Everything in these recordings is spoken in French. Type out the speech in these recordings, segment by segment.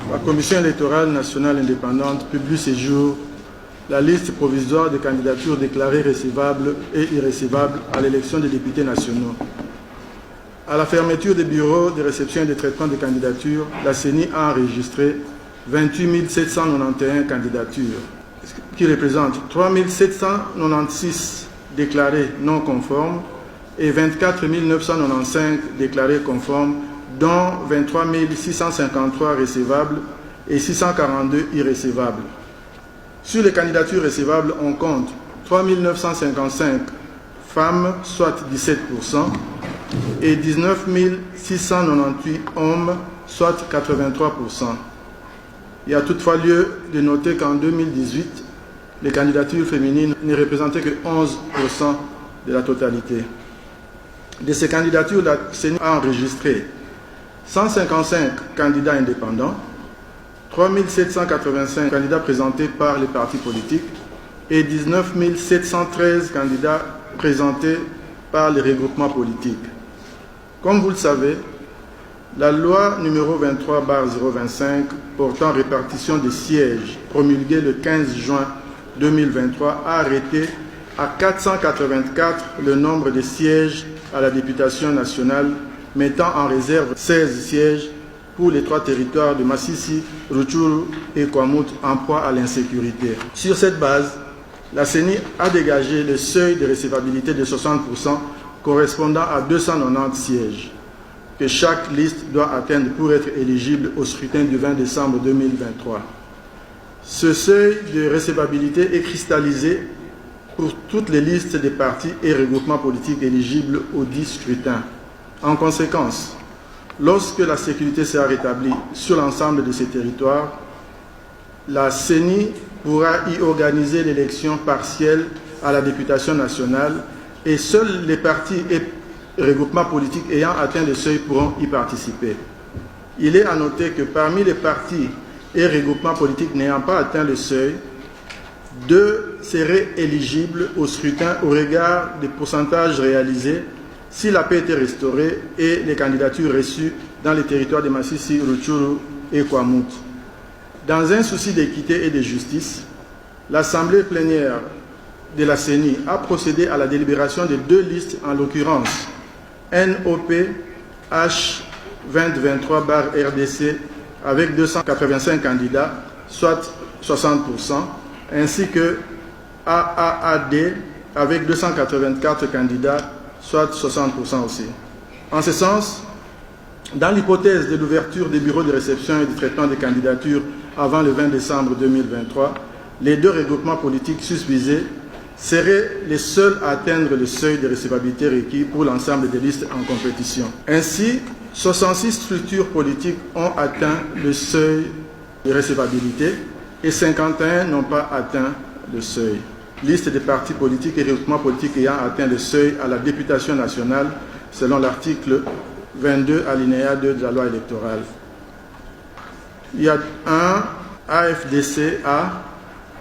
La Commission électorale nationale indépendante publie ce jour la liste provisoire des candidatures déclarées récevables et irrécevables à l'élection des députés nationaux. À la fermeture des bureaux de réception et de traitement des candidatures, la CENI a enregistré 28 791 candidatures, qui représentent 3 796 déclarées non conformes et 24 995 déclarées conformes, dont 23 653 récevables et 642 irrécevables. Sur les candidatures récevables, on compte 3 955 femmes, soit 17%, et 19 698 hommes, soit 83%. Il y a toutefois lieu de noter qu'en 2018, les candidatures féminines ne représentaient que 11% de la totalité. De ces candidatures, la CENI a enregistré 155 candidats indépendants, 3 785 candidats présentés par les partis politiques et 19 713 candidats présentés par les regroupements politiques. Comme vous le savez, la loi numéro 23/025 portant répartition des sièges, promulguée le 15 juin 2023, a arrêté à 484 le nombre de sièges à la députation nationale, mettant en réserve 16 sièges pour les 3 territoires de Massissi, Rutshuru et Kwamut en proie à l'insécurité. Sur cette base, la CENI a dégagé le seuil de recevabilité de 60% correspondant à 290 sièges que chaque liste doit atteindre pour être éligible au scrutin du 20 décembre 2023. Ce seuil de recevabilité est cristallisé pour toutes les listes des partis et regroupements politiques éligibles aux 10 scrutins. En conséquence, lorsque la sécurité sera rétablie sur l'ensemble de ces territoires, la CENI pourra y organiser l'élection partielle à la députation nationale et seuls les partis et regroupements politiques ayant atteint le seuil pourront y participer. Il est à noter que parmi les partis et regroupements politiques n'ayant pas atteint le seuil, 2 seraient éligibles au scrutin au regard des pourcentages réalisés si la paix était restaurée et les candidatures reçues dans les territoires de Massissi, Rutshuru et Kwamut. Dans un souci d'équité et de justice, l'Assemblée plénière de la CENI a procédé à la délibération de 2 listes, en l'occurrence NOP H2023/RDC avec 285 candidats, soit 60%, ainsi que AAAD avec 284 candidats, soit 60% aussi. En ce sens, dans l'hypothèse de l'ouverture des bureaux de réception et de traitement des candidatures avant le 20 décembre 2023, les 2 regroupements politiques susvisés seraient les seuls à atteindre le seuil de recevabilité requis pour l'ensemble des listes en compétition. Ainsi, 66 structures politiques ont atteint le seuil de recevabilité et 51 n'ont pas atteint le seuil. Liste des partis politiques et regroupements politiques ayant atteint le seuil à la députation nationale selon l'article 22 alinéa 2 de la loi électorale. Il y a un AFDC-A,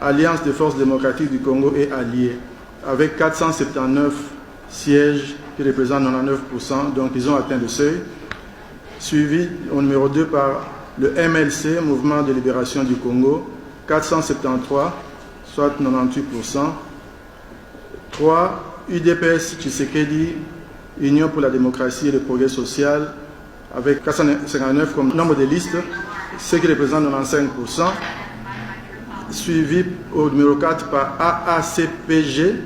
Alliance des forces démocratiques du Congo et alliés, avec 479 sièges qui représentent 99%, donc ils ont atteint le seuil, suivi au numéro 2 par le MLC, Mouvement de libération du Congo, 473, soit 98%. 3. UDPS Tshisekedi, Union pour la démocratie et le progrès social, avec 459 comme nombre de listes, ce qui représente 95%. Suivi au numéro 4 par AACPG,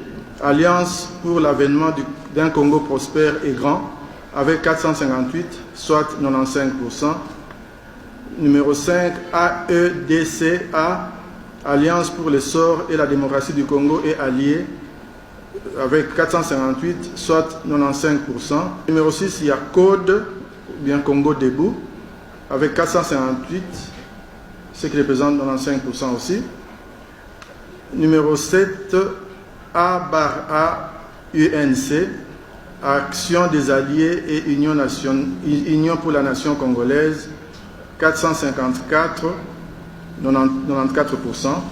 Alliance pour l'avènement d'un Congo prospère et grand, avec 458, soit 95%. Numéro 5, AEDCA, Alliance pour l'essor et la démocratie du Congo et alliés, avec 458, soit 95%. Numéro 6, il y a CODE, bien Congo Debout, avec 458, ce qui représente 95% aussi. Numéro 7, A/A UNC, Action des Alliés et Union pour la Nation congolaise, 454, 94%.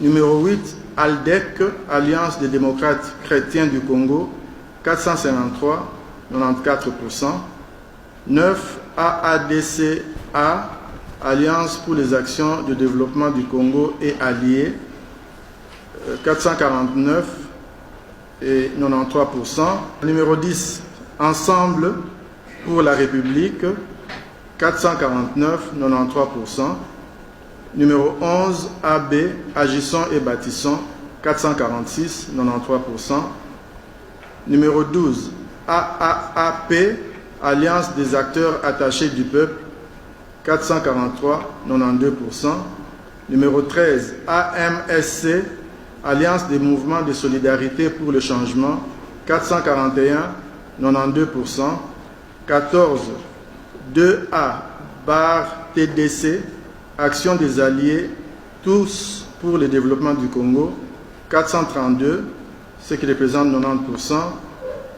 Numéro 8, ALDEC, Alliance des démocrates chrétiens du Congo, 453, 94%. 9, AADCA, Alliance pour les actions de développement du Congo et alliés, 449 et 93%. Numéro 10, Ensemble pour la République, 449, 93%. Numéro 11, AB, Agissons et Bâtissons, 446, 93%. Numéro 12, AAAP, Alliance des acteurs attachés du peuple, 443, 92%. Numéro 13, AMSC, Alliance des mouvements de solidarité pour le changement, 441, 92%. 14, 2A, barre TDC, Action des alliés, tous pour le développement du Congo, 432, ce qui représente 90%.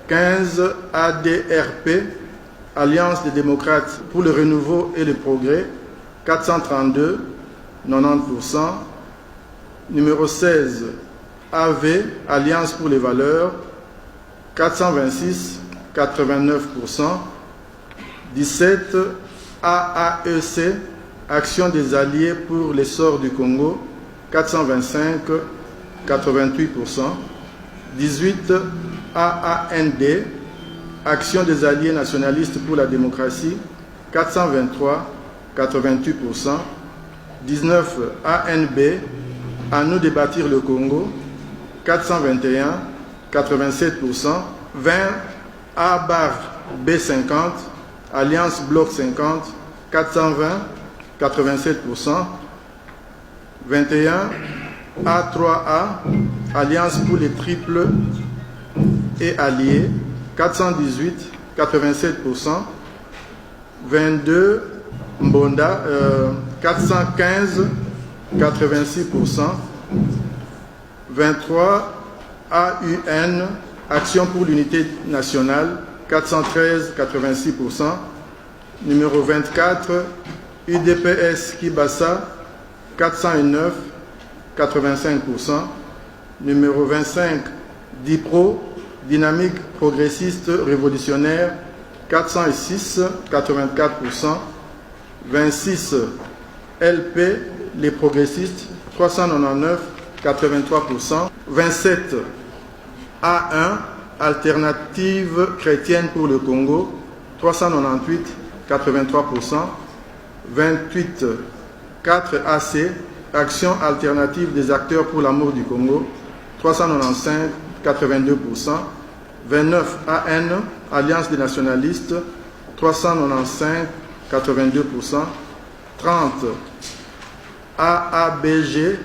15, ADRP, Alliance des démocrates pour le renouveau et le progrès, 432, 90%. Numéro 16, AV, Alliance pour les valeurs, 426, 89%. 17, AAEC, Action des alliés pour l'essor du Congo, 425, 88%. 18, AAND, Action des alliés nationalistes pour la démocratie, 423, 88%. 19, ANB, À nous de bâtir le Congo, 421, 87%. 20, A-B50, Alliance Bloc 50, 420, 87%. 21, A3A, Alliance pour les triples et alliés, 418, 87%. 22, Mbonda, 415, 86%. 23, AUN, Action pour l'unité nationale, 413, 86%. Numéro 24, UDPS Kibassa, 409, 85%. Numéro 25, DIPRO, Dynamique progressiste révolutionnaire, 406, 84%. 26, LP, les progressistes, 399, 83%. 27, A1, Alternative chrétienne pour le Congo, 398, 83%. 28, 4AC, Action alternative des acteurs pour l'amour du Congo, 395, 82%. 29, AN, Alliance des nationalistes, 395, 82%. 30, AABG,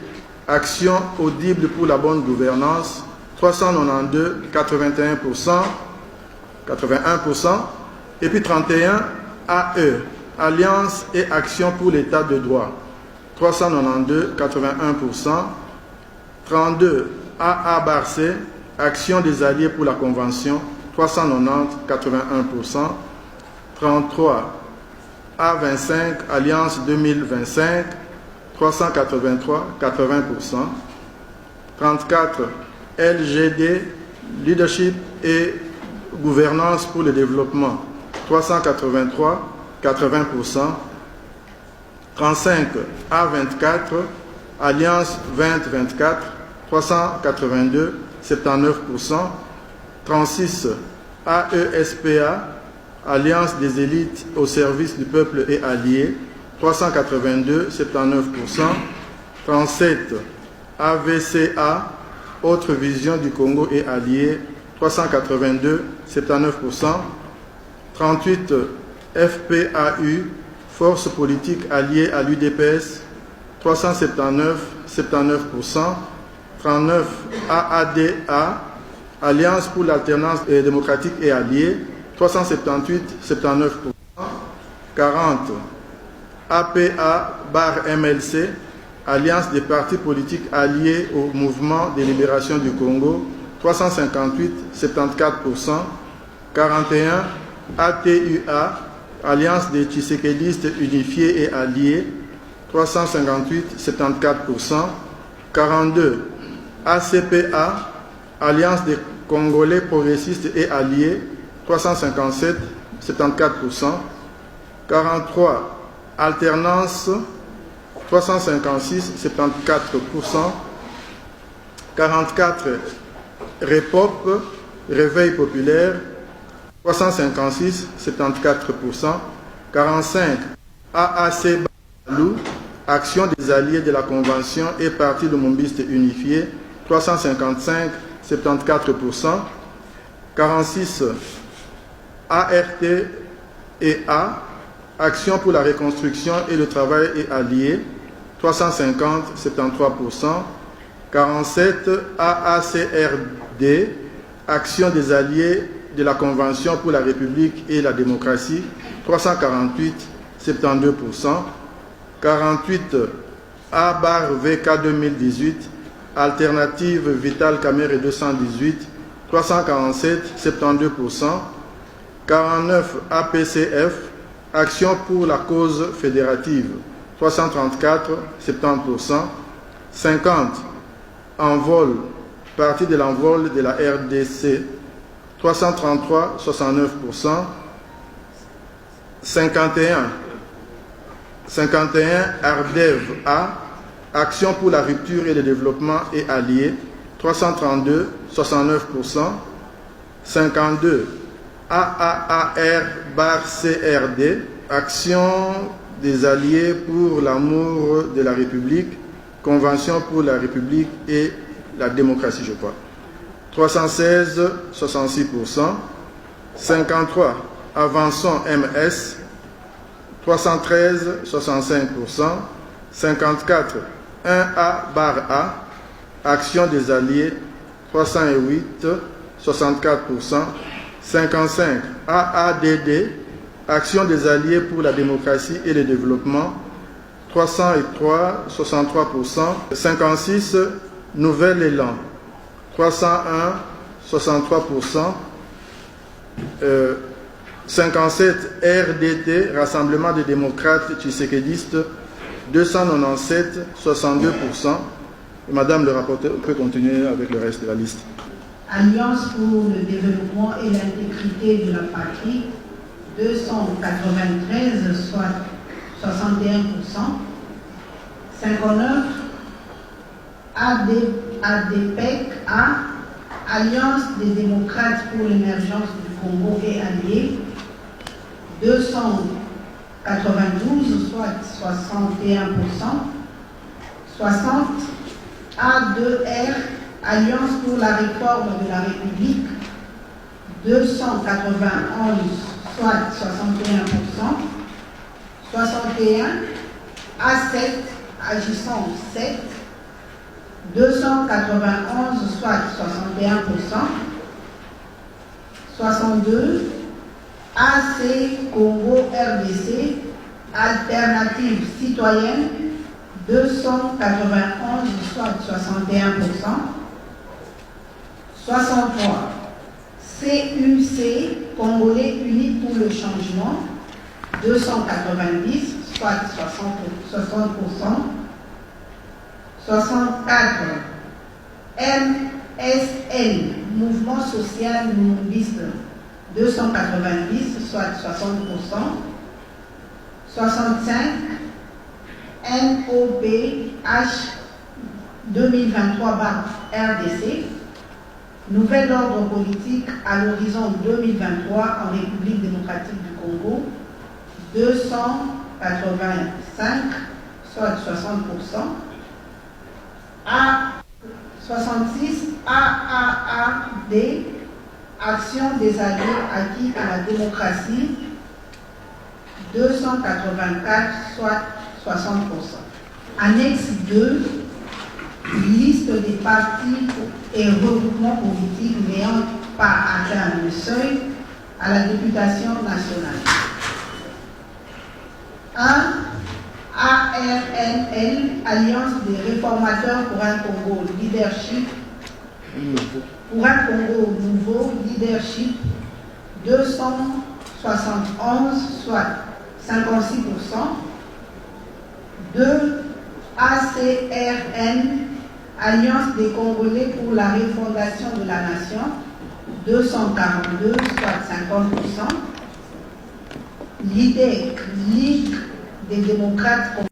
Action audible pour la bonne gouvernance, 392, 81%. Et puis 31, AE, Alliance et Action pour l'état de droit, 392, 81%. 32, AA-Barcé, Action des alliés pour la Convention, 390, 81%. 33, A25, Alliance 2025, 383, 80%. 34, LGD, Leadership et Gouvernance pour le développement, 383, 80%. 35, A24, Alliance 2024, 382, 79%. 36, AESPA, Alliance des élites au service du peuple et alliés, 382, 79%. 37, AVCA, Autre vision du Congo et alliés, 382, 79%. 38, FPAU, Force politique alliée à l'UDPS, 379, 79%. 39, AADA, Alliance pour l'alternance démocratique et alliée, 378, 79%. 40, APA-MLC, Alliance des partis politiques alliés au mouvement de libération du Congo, 358, 74%. 41, ATUA, Alliance des Tshisekédistes unifiés et alliés, 358, 74%. 42, ACPA, Alliance des Congolais progressistes et alliés, 357, 74%. 43, Alternance 356, 74%. 44 REPOP, Réveil populaire, 356, 74%. 45 AAC Balou, Action des alliés de la Convention et Parti lumumbiste unifié, 355, 74%. 46 ART et A, Action pour la reconstruction et le travail et alliés, 350, 73%. 47 AACRD, Action des alliés de la Convention pour la République et la démocratie, 348, 72%. 48 A-VK 2018, Alternative Vital Caméré 218, 347, 72%. 49 APCF, Action pour la cause fédérative, 334, 70%. 50 Envol, Parti de l'envol de la RDC, 333, 69%. 51 ARDEV A, Action pour la rupture et le développement et alliés, 332, 69%. 52 AAAR-CRD, Action des alliés pour l'amour de la République, Convention pour la République et la démocratie, je crois. 316, 66%. 53 Avançons MS, 313, 65%. 54 1A-A, Action des alliés, 308, 64%. 55 AADD, Action des alliés pour la démocratie et le développement, 303, 63%. 56 Nouvel Élan, 301, 63%. 57 RDT, Rassemblement des démocrates tshisekédistes, 297, 62%. Et Madame le rapporteur peut continuer avec le reste de la liste. Alliance pour le développement et l'intégrité de la patrie, 293, soit 61%. 59 ADPEC A, Alliance des démocrates pour l'émergence du Congo et alliés, 292, soit 61%. 60 A2R, Alliance pour la réforme de la République, 291, soit 61%. 61 A7, Agissant 7, 291, soit 61%. 62 AC Congo RDC, Alternative citoyenne, 291, soit 61%. 63 CUC, Congolais unis pour le changement, 290, soit 60%. 64 MSN, Mouvement social lumumbiste, 290, soit 60%. 65 NOPH 2023-RDC, Nouvel ordre politique à l'horizon 2023 en République démocratique du Congo, 285, soit 60%. A66 AAAD, Action des alliés acquis à la démocratie, 284, soit 60%. Annexe 2, liste des partis et regroupements politiques n'ayant pas atteint le seuil à la députation nationale. 1. ARNL, Alliance des réformateurs pour un Congo leadership, pour un Congo nouveau leadership, 271, soit 56%. 2. ACRN, Alliance des Congolais pour la refondation de la nation, 242, soit 50%. LIDEC, Ligue des démocrates